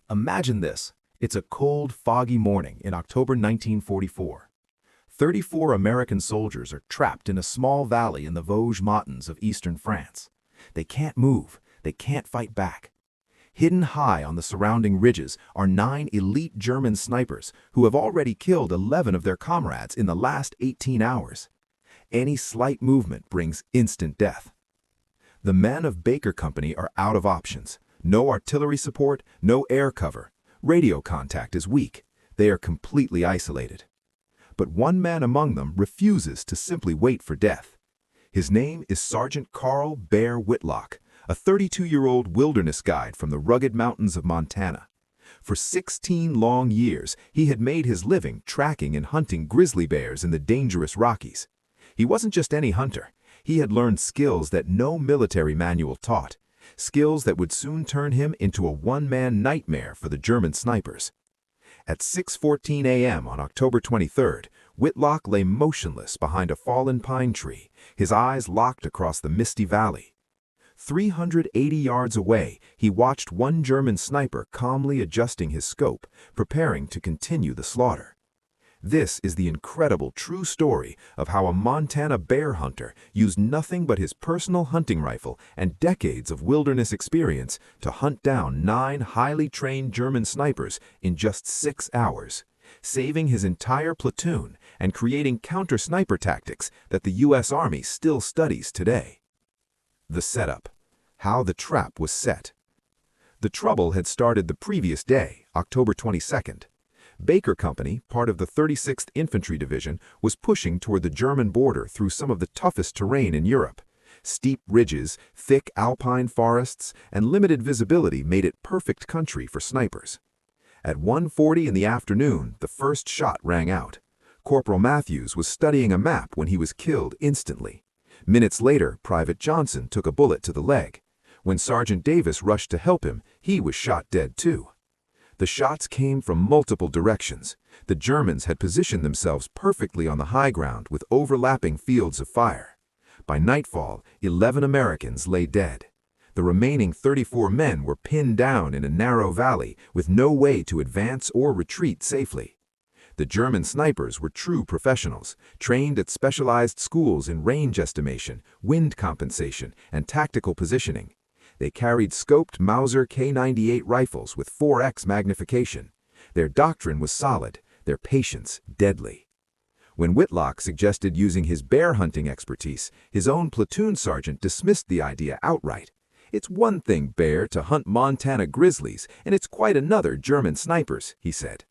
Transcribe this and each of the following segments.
Imagine this. It's a cold, foggy morning in October 1944. 34 American soldiers are trapped in a small valley in the Vosges Mountains of eastern France. They can't move. They can't fight back. Hidden high on the surrounding ridges are 9 elite German snipers who have already killed 11 of their comrades in the last 18 hours. Any slight movement brings instant death. The men of Baker Company are out of options. No artillery support, no air cover. Radio contact is weak. They are completely isolated. But one man among them refuses to simply wait for death. His name is Sergeant Carl Bear Whitlock, a 32-year-old wilderness guide from the rugged mountains of Montana. For 16 long years, he had made his living tracking and hunting grizzly bears in the dangerous Rockies. He wasn't just any hunter. He had learned skills that no military manual taught, skills that would soon turn him into a one-man nightmare for the German snipers. At 6:14 a.m. on October 23rd, Whitlock lay motionless behind a fallen pine tree, his eyes locked across the misty valley. 380 yards away, he watched one German sniper calmly adjusting his scope, preparing to continue the slaughter. This is the incredible true story of how a Montana bear hunter used nothing but his personal hunting rifle and decades of wilderness experience to hunt down 9 highly trained German snipers in just 6 hours, saving his entire platoon and creating counter-sniper tactics that the U.S. Army still studies today. The setup. How the trap was set. The trouble had started the previous day, October 22nd. Baker Company, part of the 36th Infantry Division, was pushing toward the German border through some of the toughest terrain in Europe. Steep ridges, thick alpine forests, and limited visibility made it perfect country for snipers. At 1:40 in the afternoon, the first shot rang out. Corporal Matthews was studying a map when he was killed instantly. Minutes later, Private Johnson took a bullet to the leg. When Sergeant Davis rushed to help him, he was shot dead too. The shots came from multiple directions. The Germans had positioned themselves perfectly on the high ground with overlapping fields of fire. By nightfall, 11 Americans lay dead. The remaining 34 men were pinned down in a narrow valley with no way to advance or retreat safely. The German snipers were true professionals, trained at specialized schools in range estimation, wind compensation, and tactical positioning. They carried scoped Mauser K98 rifles with 4x magnification. Their doctrine was solid, their patience deadly. When Whitlock suggested using his bear hunting expertise, his own platoon sergeant dismissed the idea outright. "It's one thing, Bear, to hunt Montana grizzlies, and it's quite another German snipers," he said.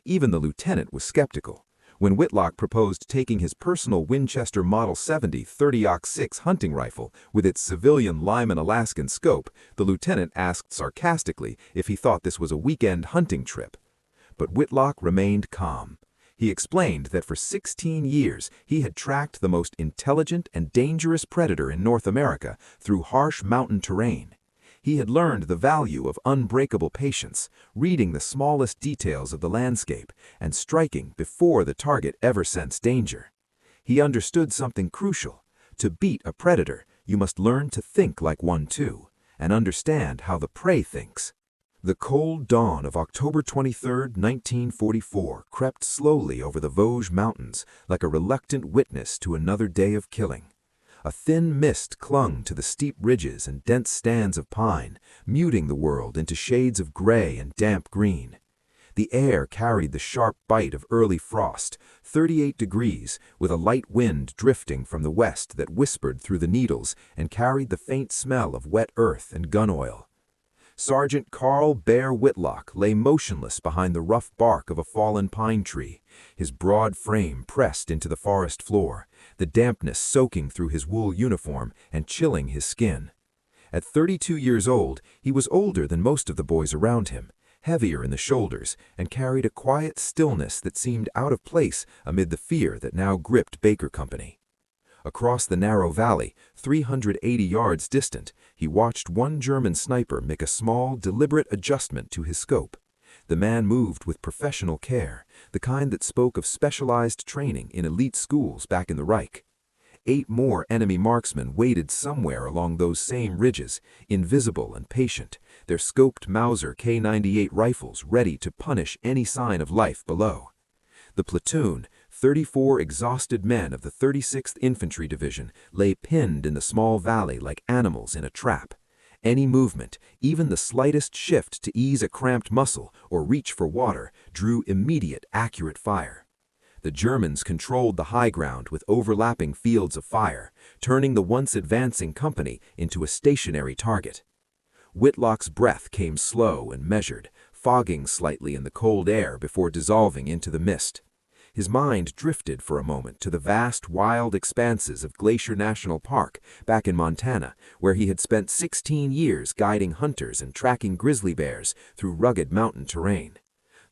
Even the lieutenant was skeptical. When Whitlock proposed taking his personal Winchester Model 70 30-06 hunting rifle with its civilian Lyman Alaskan scope, the lieutenant asked sarcastically if he thought this was a weekend hunting trip. But Whitlock remained calm. He explained that for 16 years he had tracked the most intelligent and dangerous predator in North America through harsh mountain terrain. He had learned the value of unbreakable patience, reading the smallest details of the landscape, and striking before the target ever sensed danger. He understood something crucial. To beat a predator, you must learn to think like one too, and understand how the prey thinks. The cold dawn of October 23, 1944, crept slowly over the Vosges Mountains like a reluctant witness to another day of killing. A thin mist clung to the steep ridges and dense stands of pine, muting the world into shades of gray and damp green. The air carried the sharp bite of early frost, 38 degrees, with a light wind drifting from the west that whispered through the needles and carried the faint smell of wet earth and gun oil. Sergeant Carl Bear Whitlock lay motionless behind the rough bark of a fallen pine tree, his broad frame pressed into the forest floor, the dampness soaking through his wool uniform and chilling his skin. At 32 years old, he was older than most of the boys around him, heavier in the shoulders, and carried a quiet stillness that seemed out of place amid the fear that now gripped Baker Company. Across the narrow valley, 380 yards distant, he watched one German sniper make a small, deliberate adjustment to his scope. The man moved with professional care, the kind that spoke of specialized training in elite schools back in the Reich. 8 more enemy marksmen waited somewhere along those same ridges, invisible and patient, their scoped Mauser K98 rifles ready to punish any sign of life below. The platoon, 34 exhausted men of the 36th Infantry Division, lay pinned in the small valley like animals in a trap. Any movement, even the slightest shift to ease a cramped muscle or reach for water, drew immediate, accurate fire. The Germans controlled the high ground with overlapping fields of fire, turning the once advancing company into a stationary target. Whitlock's breath came slow and measured, fogging slightly in the cold air before dissolving into the mist. His mind drifted for a moment to the vast, wild expanses of Glacier National Park back in Montana, where he had spent 16 years guiding hunters and tracking grizzly bears through rugged mountain terrain.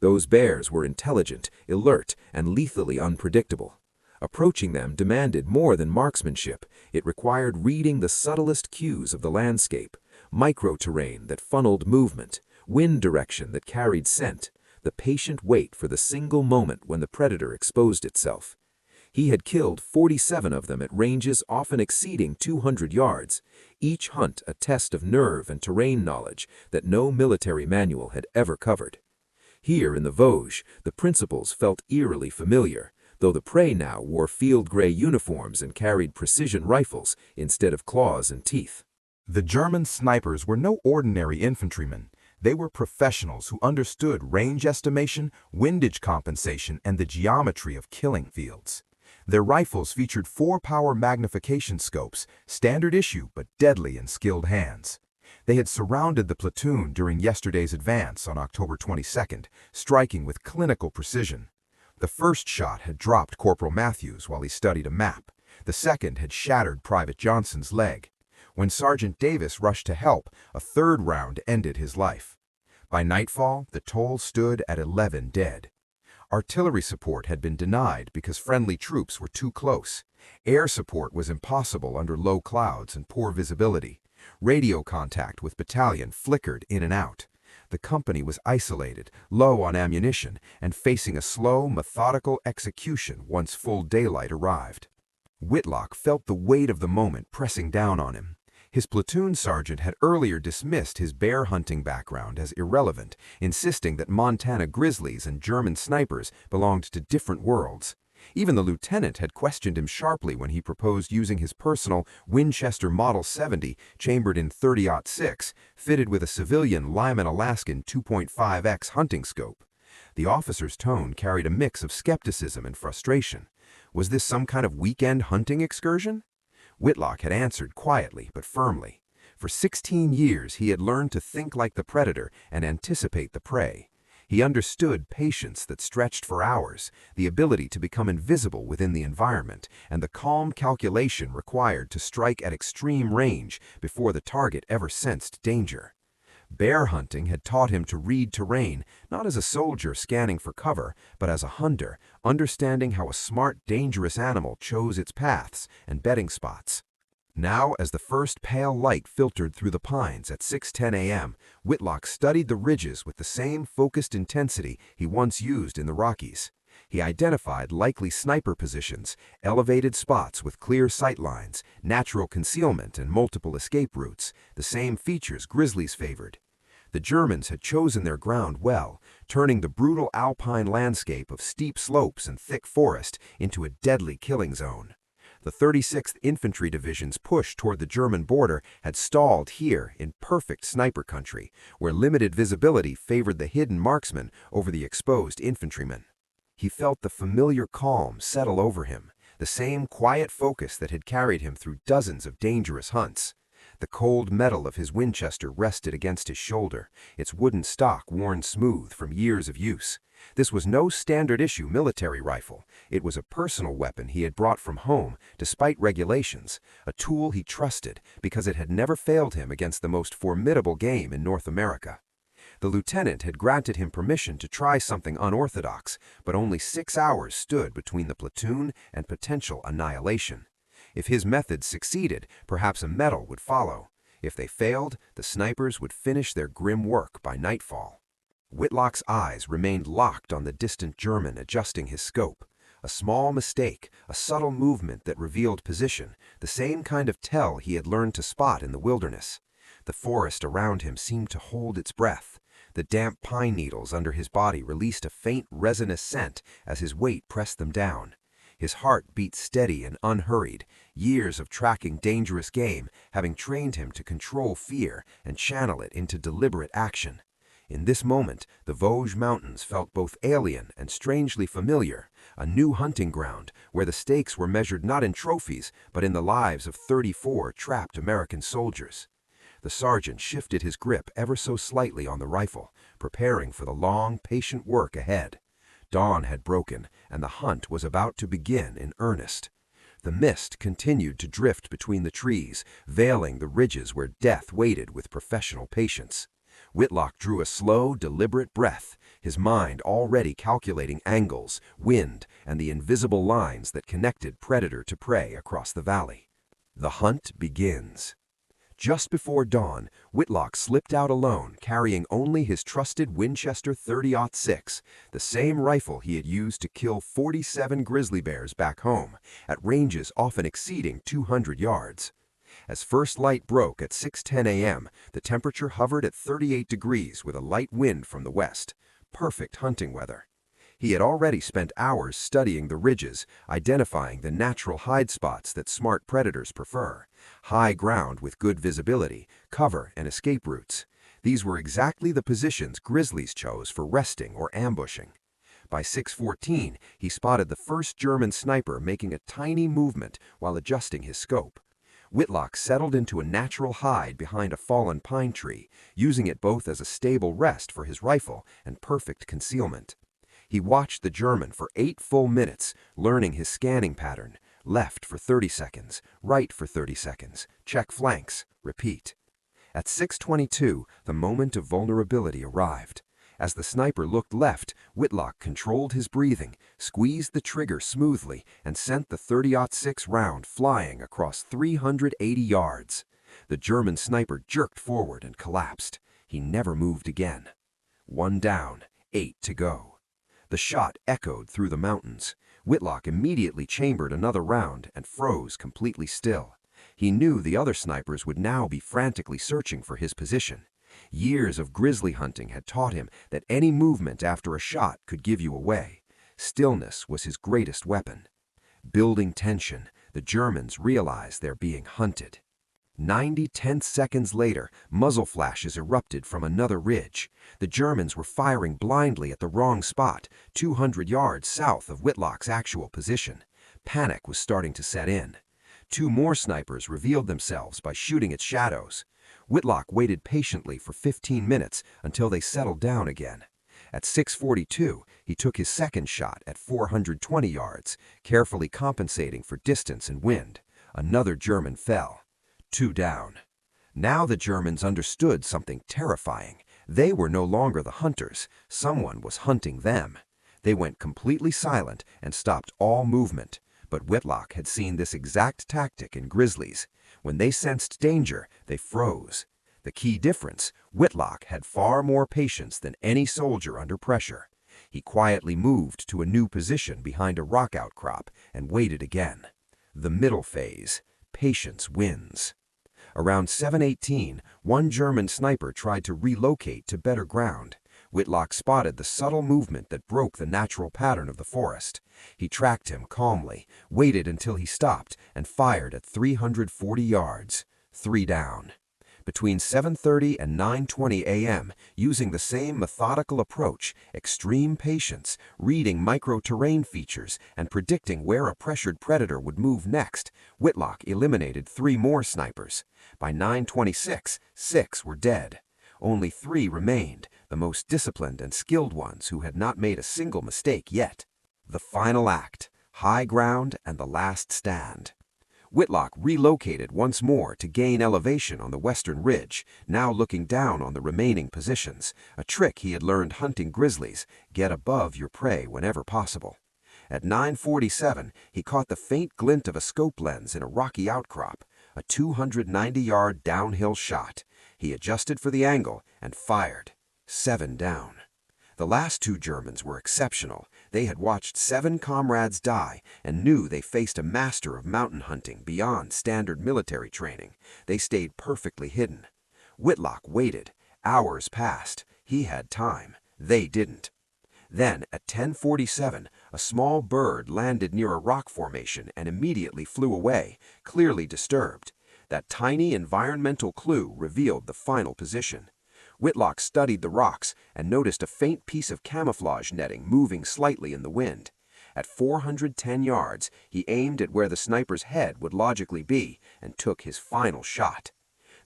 Those bears were intelligent, alert, and lethally unpredictable. Approaching them demanded more than marksmanship. It required reading the subtlest cues of the landscape, micro-terrain that funneled movement, wind direction that carried scent, the patient wait for the single moment when the predator exposed itself. He had killed 47 of them at ranges often exceeding 200 yards, each hunt a test of nerve and terrain knowledge that no military manual had ever covered. Here in the Vosges, the principles felt eerily familiar, though the prey now wore field-gray uniforms and carried precision rifles instead of claws and teeth. The German snipers were no ordinary infantrymen. They were professionals who understood range estimation, windage compensation, and the geometry of killing fields. Their rifles featured 4-power magnification scopes, standard issue but deadly in skilled hands. They had surrounded the platoon during yesterday's advance on October 22nd, striking with clinical precision. The first shot had dropped Corporal Matthews while he studied a map. The second had shattered Private Johnson's leg. When Sergeant Davis rushed to help, a third round ended his life. By nightfall, the toll stood at 11 dead. Artillery support had been denied because friendly troops were too close. Air support was impossible under low clouds and poor visibility. Radio contact with battalion flickered in and out. The company was isolated, low on ammunition, and facing a slow, methodical execution once full daylight arrived. Whitlock felt the weight of the moment pressing down on him. His platoon sergeant had earlier dismissed his bear hunting background as irrelevant, insisting that Montana grizzlies and German snipers belonged to different worlds. Even the lieutenant had questioned him sharply when he proposed using his personal Winchester Model 70 chambered in .30-06, fitted with a civilian Lyman Alaskan 2.5x hunting scope. The officer's tone carried a mix of skepticism and frustration. Was this some kind of weekend hunting excursion? Whitlock had answered quietly but firmly. For 16 years he had learned to think like the predator and anticipate the prey. He understood patience that stretched for hours, the ability to become invisible within the environment, and the calm calculation required to strike at extreme range before the target ever sensed danger. Bear hunting had taught him to read terrain not as a soldier scanning for cover, but as a hunter, understanding how a smart, dangerous animal chose its paths and bedding spots. Now, as the first pale light filtered through the pines at 6:10 a.m., Whitlock studied the ridges with the same focused intensity he once used in the Rockies. He identified likely sniper positions, elevated spots with clear sight lines, natural concealment, and multiple escape routes, the same features grizzlies favored. The Germans had chosen their ground well, turning the brutal alpine landscape of steep slopes and thick forest into a deadly killing zone. The 36th Infantry Division's push toward the German border had stalled here in perfect sniper country, where limited visibility favored the hidden marksman over the exposed infantrymen. He felt the familiar calm settle over him, the same quiet focus that had carried him through dozens of dangerous hunts. The cold metal of his Winchester rested against his shoulder, its wooden stock worn smooth from years of use. This was no standard-issue military rifle. It was a personal weapon he had brought from home, despite regulations, a tool he trusted because it had never failed him against the most formidable game in North America. The lieutenant had granted him permission to try something unorthodox, but only 6 hours stood between the platoon and potential annihilation. If his methods succeeded, perhaps a medal would follow. If they failed, the snipers would finish their grim work by nightfall. Whitlock's eyes remained locked on the distant German adjusting his scope. A small mistake, a subtle movement that revealed position, the same kind of tell he had learned to spot in the wilderness. The forest around him seemed to hold its breath. The damp pine needles under his body released a faint resinous scent as his weight pressed them down. His heart beat steady and unhurried, years of tracking dangerous game having trained him to control fear and channel it into deliberate action. In this moment, the Vosges Mountains felt both alien and strangely familiar, a new hunting ground where the stakes were measured not in trophies but in the lives of 34 trapped American soldiers. The sergeant shifted his grip ever so slightly on the rifle, preparing for the long, patient work ahead. Dawn had broken, and the hunt was about to begin in earnest. The mist continued to drift between the trees, veiling the ridges where death waited with professional patience. Whitlock drew a slow, deliberate breath, his mind already calculating angles, wind, and the invisible lines that connected predator to prey across the valley. The hunt begins. Just before dawn, Whitlock slipped out alone, carrying only his trusted Winchester 30-06, the same rifle he had used to kill 47 grizzly bears back home, at ranges often exceeding 200 yards. As first light broke at 6:10 a.m., the temperature hovered at 38 degrees with a light wind from the west. Perfect hunting weather. He had already spent hours studying the ridges, identifying the natural hide spots that smart predators prefer. High ground with good visibility, cover, and escape routes. These were exactly the positions grizzlies chose for resting or ambushing. By 6:14, he spotted the first German sniper making a tiny movement while adjusting his scope. Whitlock settled into a natural hide behind a fallen pine tree, using it both as a stable rest for his rifle and perfect concealment. He watched the German for 8 full minutes, learning his scanning pattern. Left for 30 seconds, right for 30 seconds, check flanks, repeat. At 6:22, the moment of vulnerability arrived. As the sniper looked left, Whitlock controlled his breathing, squeezed the trigger smoothly, and sent the 30-06 round flying across 380 yards. The German sniper jerked forward and collapsed. He never moved again. 1 down, 8 to go. The shot echoed through the mountains. Whitlock immediately chambered another round and froze completely still. He knew the other snipers would now be frantically searching for his position. Years of grizzly hunting had taught him that any movement after a shot could give you away. Stillness was his greatest weapon. Building tension, the Germans realized they're being hunted. 90 tense seconds later, muzzle flashes erupted from another ridge. The Germans were firing blindly at the wrong spot, 200 yards south of Whitlock's actual position. Panic was starting to set in. 2 more snipers revealed themselves by shooting at shadows. Whitlock waited patiently for 15 minutes until they settled down again. At 6:42, he took his second shot at 420 yards, carefully compensating for distance and wind. Another German fell. 2 down. Now the Germans understood something terrifying. They were no longer the hunters. Someone was hunting them. They went completely silent and stopped all movement. But Whitlock had seen this exact tactic in grizzlies. When they sensed danger, they froze. The key difference, Whitlock had far more patience than any soldier under pressure. He quietly moved to a new position behind a rock outcrop and waited again. The middle phase. Patience wins. Around 7:18, one German sniper tried to relocate to better ground. Whitlock spotted the subtle movement that broke the natural pattern of the forest. He tracked him calmly, waited until he stopped, and fired at 340 yards. 3 down. Between 7:30 and 9:20 a.m., using the same methodical approach, extreme patience, reading micro-terrain features, and predicting where a pressured predator would move next, Whitlock eliminated 3 more snipers. By 9:26, 6 were dead. Only 3 remained, the most disciplined and skilled ones who had not made a single mistake yet. The final act, high ground and the last stand. Whitlock relocated once more to gain elevation on the western ridge, now looking down on the remaining positions, a trick he had learned hunting grizzlies: get above your prey whenever possible. At 9:47, he caught the faint glint of a scope lens in a rocky outcrop, a 290-yard downhill shot. He adjusted for the angle and fired. 7 down. The last 2 Germans were exceptional. They had watched 7 comrades die and knew they faced a master of mountain hunting beyond standard military training. They stayed perfectly hidden. Whitlock waited. Hours passed. He had time. They didn't. Then, at 10:47, a small bird landed near a rock formation and immediately flew away, clearly disturbed. That tiny environmental clue revealed the final position. Whitlock studied the rocks and noticed a faint piece of camouflage netting moving slightly in the wind. At 410 yards, he aimed at where the sniper's head would logically be and took his final shot.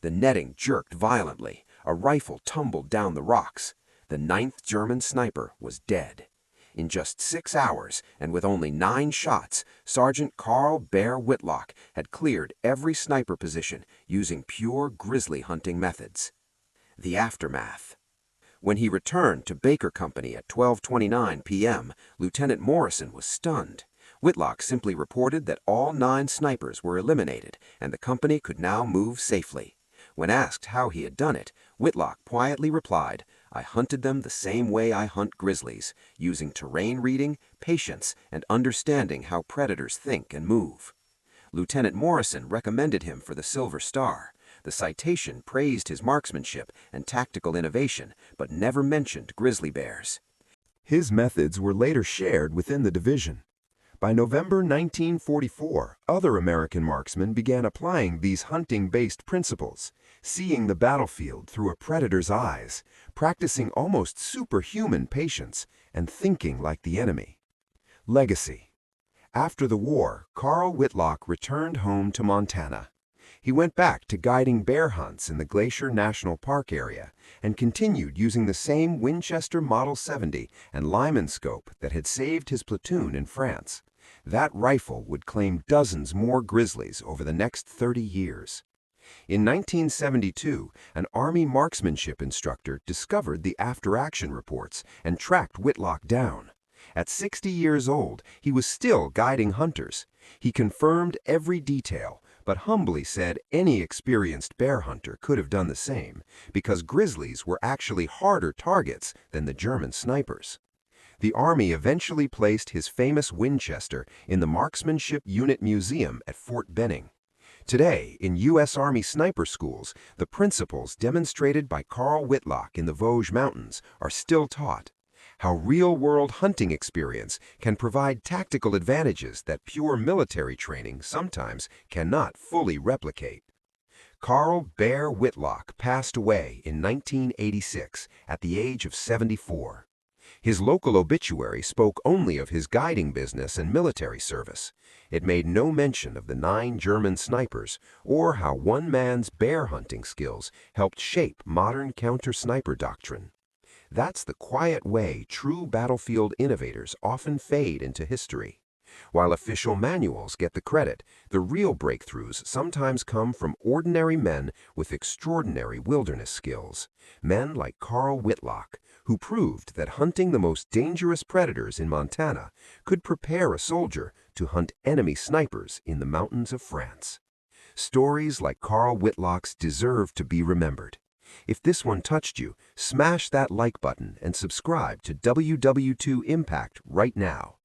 The netting jerked violently. A rifle tumbled down the rocks. The 9th German sniper was dead. In just 6 hours, and with only 9 shots, Sergeant Carl Bear Whitlock had cleared every sniper position using pure grizzly hunting methods. The aftermath. When he returned to Baker Company at 12:29 p.m., Lieutenant Morrison was stunned. Whitlock simply reported that all 9 snipers were eliminated, and the company could now move safely. When asked how he had done it, Whitlock quietly replied, "I hunted them the same way I hunt grizzlies, using terrain reading, patience, and understanding how predators think and move." Lieutenant Morrison recommended him for the Silver Star. The citation praised his marksmanship and tactical innovation, but never mentioned grizzly bears. His methods were later shared within the division. By November 1944, other American marksmen began applying these hunting-based principles, seeing the battlefield through a predator's eyes, practicing almost superhuman patience, and thinking like the enemy. Legacy. After the war, Carl Whitlock returned home to Montana. He went back to guiding bear hunts in the Glacier National Park area and continued using the same Winchester Model 70 and Lyman scope that had saved his platoon in France. That rifle would claim dozens more grizzlies over the next 30 years. In 1972, an Army marksmanship instructor discovered the after-action reports and tracked Whitlock down. At 60 years old, he was still guiding hunters. He confirmed every detail, but humbly said any experienced bear hunter could have done the same, because grizzlies were actually harder targets than the German snipers. The Army eventually placed his famous Winchester in the Marksmanship Unit Museum at Fort Benning. Today, in U.S. Army sniper schools, the principles demonstrated by Carl Whitlock in the Vosges Mountains are still taught. How real-world hunting experience can provide tactical advantages that pure military training sometimes cannot fully replicate. Carl Bear Whitlock passed away in 1986 at the age of 74. His local obituary spoke only of his guiding business and military service. It made no mention of the 9 German snipers or how one man's bear hunting skills helped shape modern counter-sniper doctrine. That's the quiet way true battlefield innovators often fade into history. While official manuals get the credit, the real breakthroughs sometimes come from ordinary men with extraordinary wilderness skills. Men like Carl Whitlock, who proved that hunting the most dangerous predators in Montana could prepare a soldier to hunt enemy snipers in the mountains of France. Stories like Carl Whitlock's deserve to be remembered. If this one touched you, smash that like button and subscribe to WW2 Impact right now.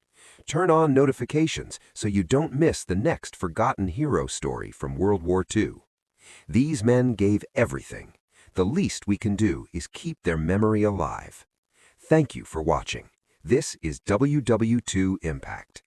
Turn on notifications so you don't miss the next forgotten hero story from World War II. These men gave everything. The least we can do is keep their memory alive. Thank you for watching. This is WW2 Impact.